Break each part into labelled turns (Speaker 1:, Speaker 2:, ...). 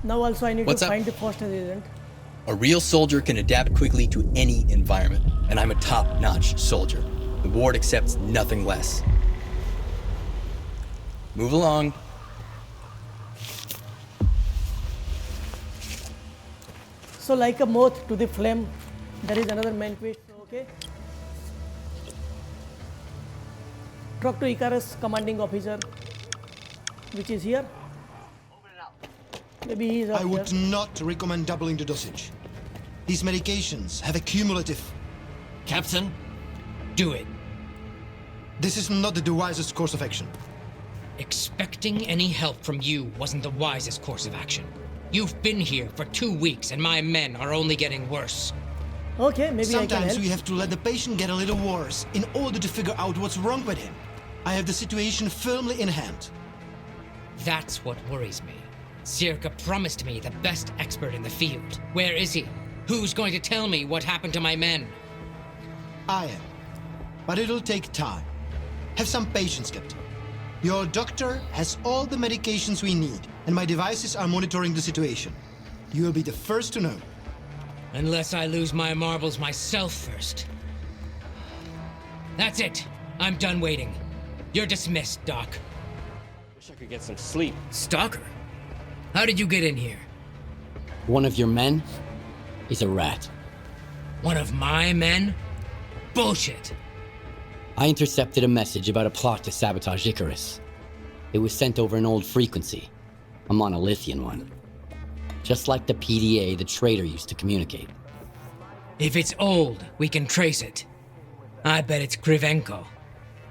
Speaker 1: Now also I need
Speaker 2: What's
Speaker 1: to
Speaker 2: up?
Speaker 1: find the first agent.
Speaker 2: A real soldier can adapt quickly to any environment, and I'm a top-notch soldier. The ward accepts nothing less. Move along.
Speaker 1: So like a moth to the flame, there is another main quest. So, okay. Talk to Icarus commanding officer, which is here. Maybe he is up
Speaker 3: I would
Speaker 1: here.
Speaker 3: not recommend doubling the dosage. These medications have a cumulative.
Speaker 4: Captain, do it.
Speaker 3: This is not the wisest course of action.
Speaker 4: Expecting any help from you wasn't the wisest course of action. You've been here for 2 weeks and my men are only getting worse.
Speaker 1: Okay, maybe I can
Speaker 3: Sometimes
Speaker 1: help.
Speaker 3: we have to let the patient get a little worse in order to figure out what's wrong with him. I have the situation firmly in hand.
Speaker 4: That's what worries me. Sirka promised me the best expert in the field. Where is he? Who's going to tell me what happened to my men?
Speaker 3: I am. But it'll take time. Have some patience, Captain. Your doctor has all the medications we need, and my devices are monitoring the situation. You will be the first to know.
Speaker 4: Unless I lose my marbles myself first. That's it. I'm done waiting. You're dismissed, Doc.
Speaker 5: Wish I could get some sleep.
Speaker 4: Stalker? How did you get in here?
Speaker 6: One of your men is a rat.
Speaker 4: One of my men? Bullshit.
Speaker 6: I intercepted a message about a plot to sabotage Icarus. It was sent over an old frequency, a monolithian one. Just like the PDA the traitor used to communicate.
Speaker 4: If it's old, we can trace it. I bet it's Kryvenko.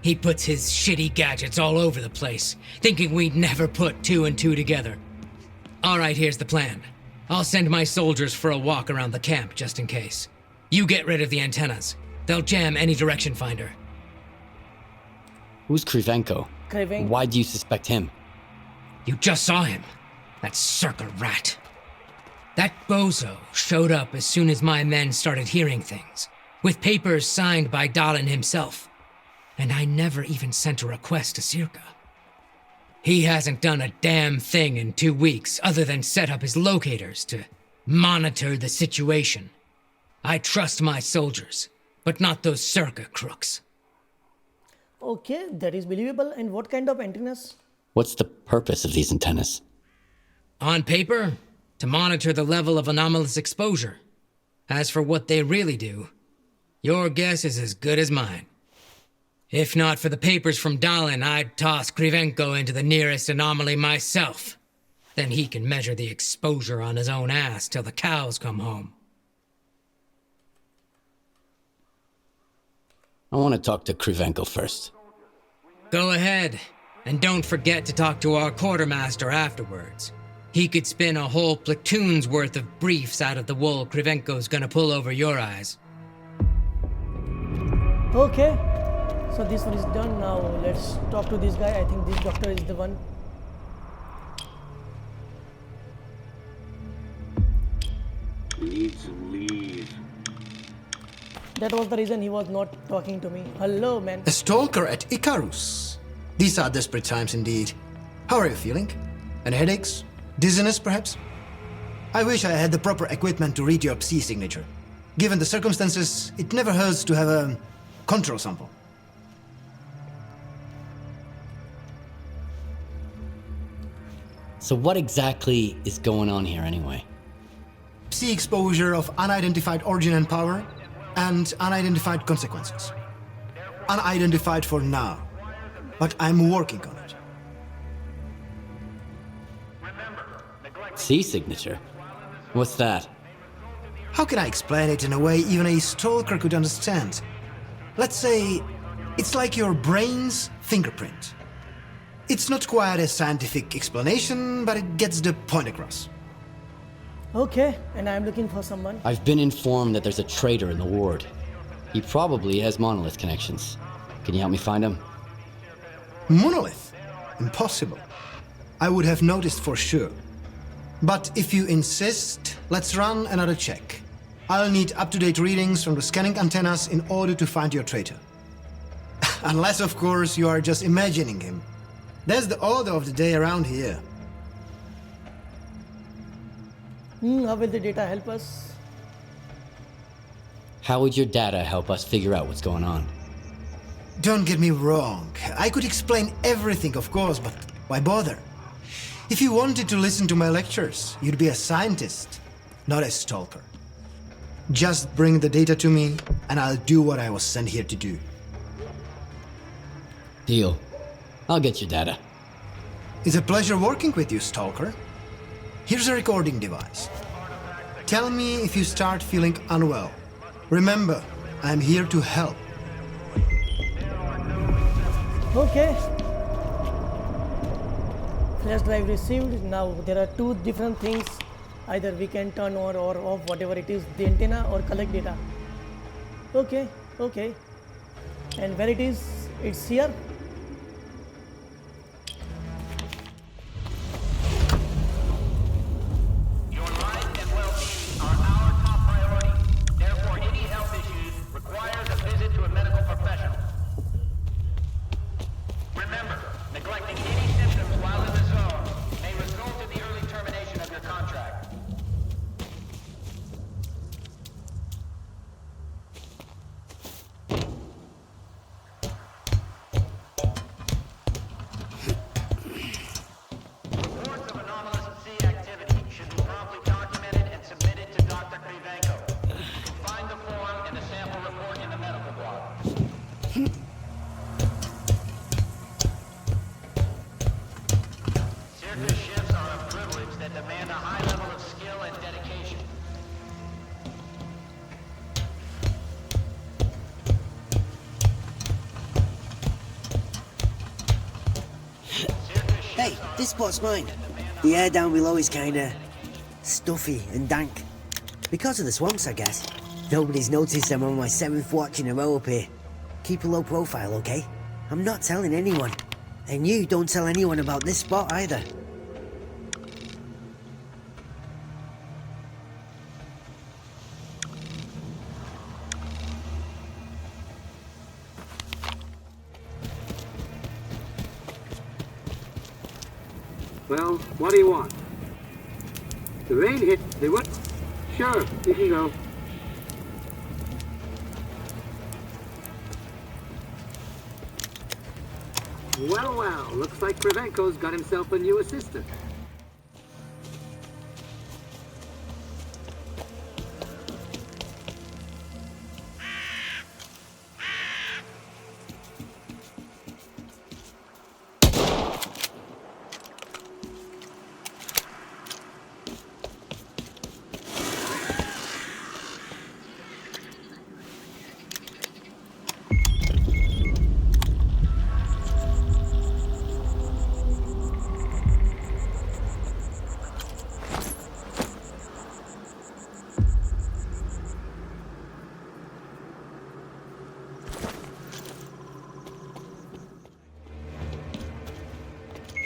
Speaker 4: He puts his shitty gadgets all over the place, thinking we'd never put 2 and 2 together. All right, here's the plan. I'll send my soldiers for a walk around the camp, just in case. You get rid of the antennas. They'll jam any direction finder.
Speaker 6: Who's Kryvenko?
Speaker 1: Kryvenko.
Speaker 6: Why do you suspect him?
Speaker 4: You just saw him. That circle rat. That bozo showed up as soon as my men started hearing things, with papers signed by Dalin himself. And I never even sent a request to Sirka. He hasn't done a damn thing in 2 weeks other than set up his locators to monitor the situation. I trust my soldiers, but not those Sirka crooks.
Speaker 1: Okay, that is believable. And what kind of antennas?
Speaker 6: What's the purpose of these antennas?
Speaker 4: On paper, to monitor the level of anomalous exposure. As for what they really do, your guess is as good as mine. If not for the papers from Dalin, I'd toss Kryvenko into the nearest anomaly myself. Then he can measure the exposure on his own ass till the cows come home.
Speaker 6: I want to talk to Kryvenko first.
Speaker 4: Go ahead, and don't forget to talk to our quartermaster afterwards. He could spin a whole platoon's worth of briefs out of the wool Kryvenko's gonna pull over your eyes.
Speaker 1: Okay. So this one is done now. Let's talk to this guy. I think this doctor is the one.
Speaker 7: We need some leave.
Speaker 1: That was the reason he was not talking to me. Hello, man.
Speaker 3: A stalker at Icarus. These are desperate times indeed. How are you feeling? Any headaches? Dizziness, perhaps? I wish I had the proper equipment to read your Psi signature. Given the circumstances, it never hurts to have a control sample.
Speaker 6: So what exactly is going on here anyway?
Speaker 3: Psi exposure of unidentified origin and power, and unidentified consequences. Unidentified for now, but I'm working on it.
Speaker 6: Psi signature? What's that?
Speaker 3: How can I explain it in a way even a stalker could understand? Let's say it's like your brain's fingerprint. It's not quite a scientific explanation, but it gets the point across.
Speaker 1: Okay, and I'm looking for someone.
Speaker 6: I've been informed that there's a traitor in the ward. He probably has monolith connections. Can you help me find him?
Speaker 3: Monolith? Impossible. I would have noticed for sure. But if you insist, let's run another check. I'll need up-to-date readings from the scanning antennas in order to find your traitor. Unless, of course, you are just imagining him. That's the order of the day around here.
Speaker 1: How will the data help us?
Speaker 6: How would your data help us figure out what's going on?
Speaker 3: Don't get me wrong. I could explain everything, of course, but why bother? If you wanted to listen to my lectures, you'd be a scientist, not a stalker. Just bring the data to me, and I'll do what I was sent here to do.
Speaker 6: Deal. I'll get your data.
Speaker 3: It's a pleasure working with you, Stalker. Here's a recording device. Tell me if you start feeling unwell. Remember, I'm here to help.
Speaker 1: Okay. Flash drive received. Now there are two different things. Either we can turn on or off whatever it is, the antenna, or collect data. Okay, okay. And where it is? It's here.
Speaker 8: Your life and well-being are our top priority. Therefore, any health issues requires a visit to a medical professional. Remember, neglecting any symptoms while in the zone may result in the early termination of your contract. Reports of anomalous Psi activity should be promptly documented and submitted to Dr. Kryvenko. You can find the form and the sample report in the medical block. Circus shifts are a privilege that demand a high level of skill and dedication.
Speaker 9: Hey, this spot's mine. The air down below is kinda stuffy and dank. Because of the swamps, I guess. Nobody's noticed I'm on my 7th watch in a row up here. Keep a low profile, okay? I'm not telling anyone. And you don't tell anyone about this spot either.
Speaker 7: Well, what do you want? The rain hit the what? Sure, you can go. Well, well, looks like Kryvenko's got himself a new assistant.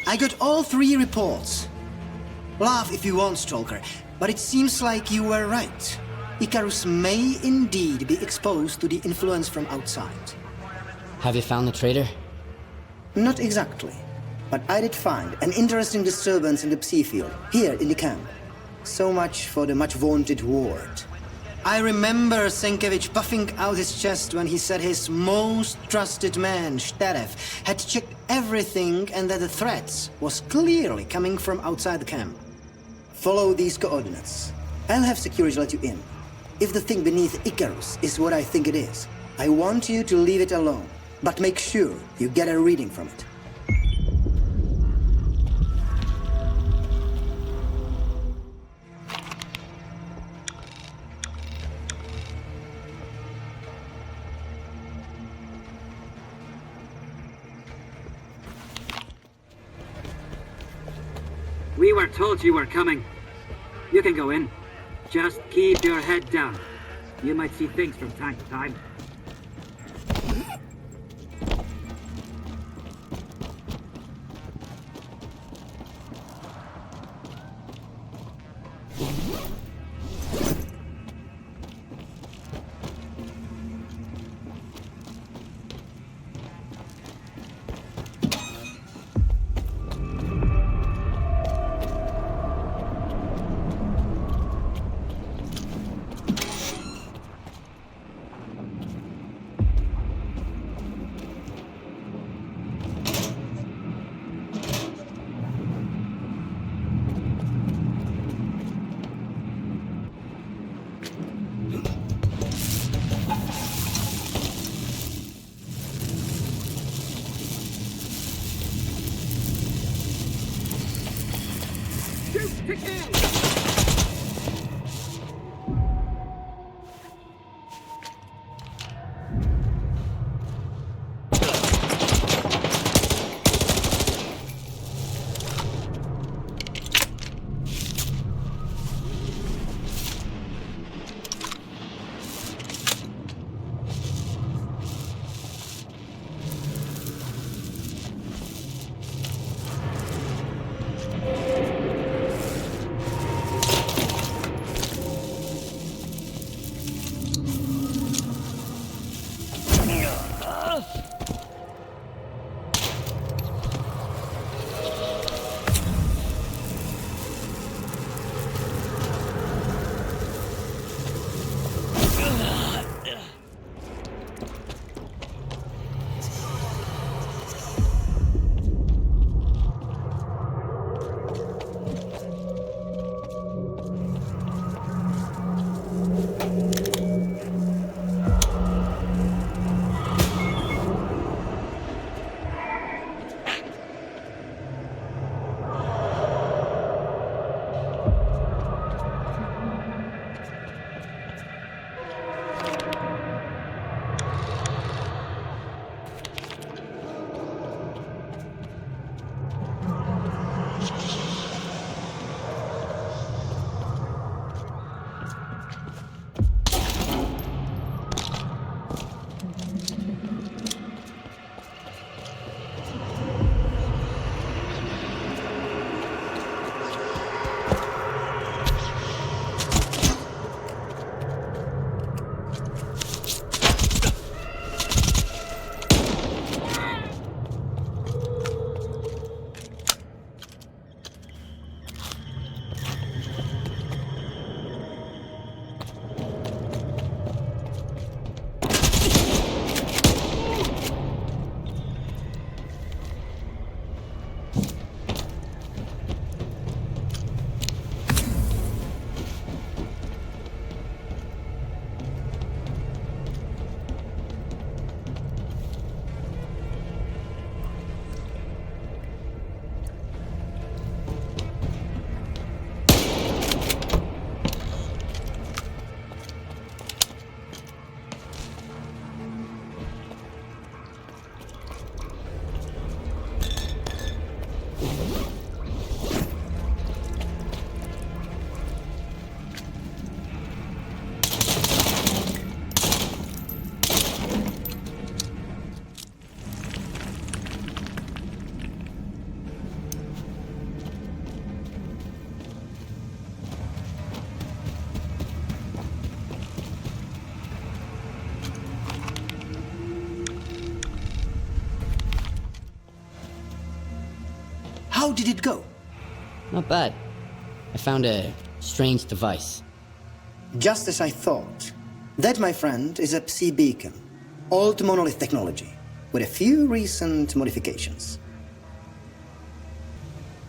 Speaker 3: I got all 3 reports. Laugh if you want, Stalker, but it seems like you were right. Icarus may indeed be exposed to the influence from outside.
Speaker 6: Have you found the traitor?
Speaker 10: Not exactly, but I did find an interesting disturbance in the Psi field, here in the camp. So much for the much-vaunted ward.
Speaker 3: I remember Senkevych puffing out his chest when he said his most trusted man, Senkevych, had checked everything and that the threats was clearly coming from outside the camp.
Speaker 10: Follow these coordinates. I'll have security let you in. If the thing beneath Icarus is what I think it is, I want you to leave it alone, but make sure you get a reading from it.
Speaker 7: We were told you were coming. You can go in. Just keep your head down. You might see things from time to time.
Speaker 10: How did it go?
Speaker 6: Not bad. I found a strange device.
Speaker 10: Just as I thought. That, my friend, is a psi-beacon. Old monolith technology, with a few recent modifications.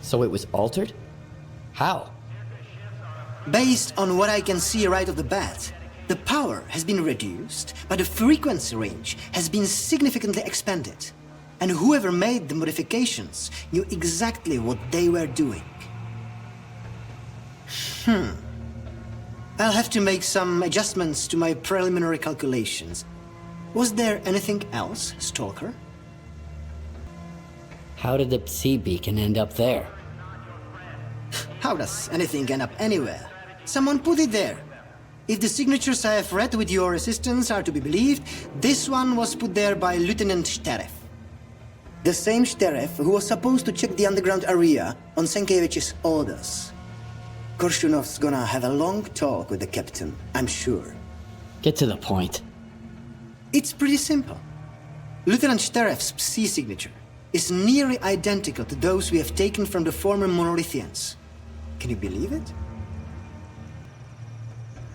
Speaker 6: So it was altered? How?
Speaker 10: Based on what I can see right off the bat, the power has been reduced, but the frequency range has been significantly expanded. And whoever made the modifications knew exactly what they were doing. I'll have to make some adjustments to my preliminary calculations. Was there anything else, Stalker?
Speaker 6: How did the Psi beacon end up there?
Speaker 10: How does anything end up anywhere? Someone put it there. If the signatures I have read with your assistance are to be believed, this one was put there by Lieutenant Shteref. The same Shteref who was supposed to check the underground area on Senkevych's orders. Korshunov's gonna have a long talk with the captain, I'm sure.
Speaker 6: Get to the point.
Speaker 10: It's pretty simple. Lieutenant Shteref's Psi signature is nearly identical to those we have taken from the former Monolithians. Can you believe it?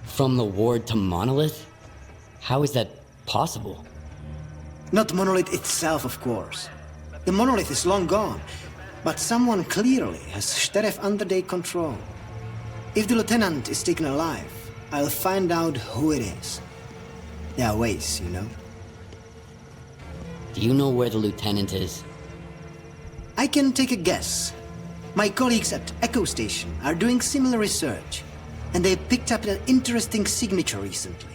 Speaker 6: From the ward to Monolith? How is that possible?
Speaker 10: Not Monolith itself, of course. The Monolith is long gone, but someone clearly has Shteref under their control. If the Lieutenant is taken alive, I'll find out who it is. There are ways, you know.
Speaker 6: Do you know where the Lieutenant is?
Speaker 10: I can take a guess. My colleagues at Echo Station are doing similar research, and they picked up an interesting signature recently.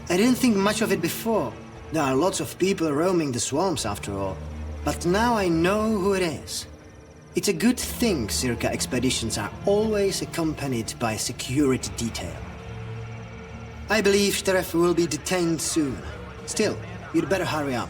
Speaker 10: I didn't think much of it before. There are lots of people roaming the swamps after all, but now I know who it is. It's a good thing Circa expeditions are always accompanied by a security detail. I believe Sheriff will be detained soon. Still, you'd better hurry up.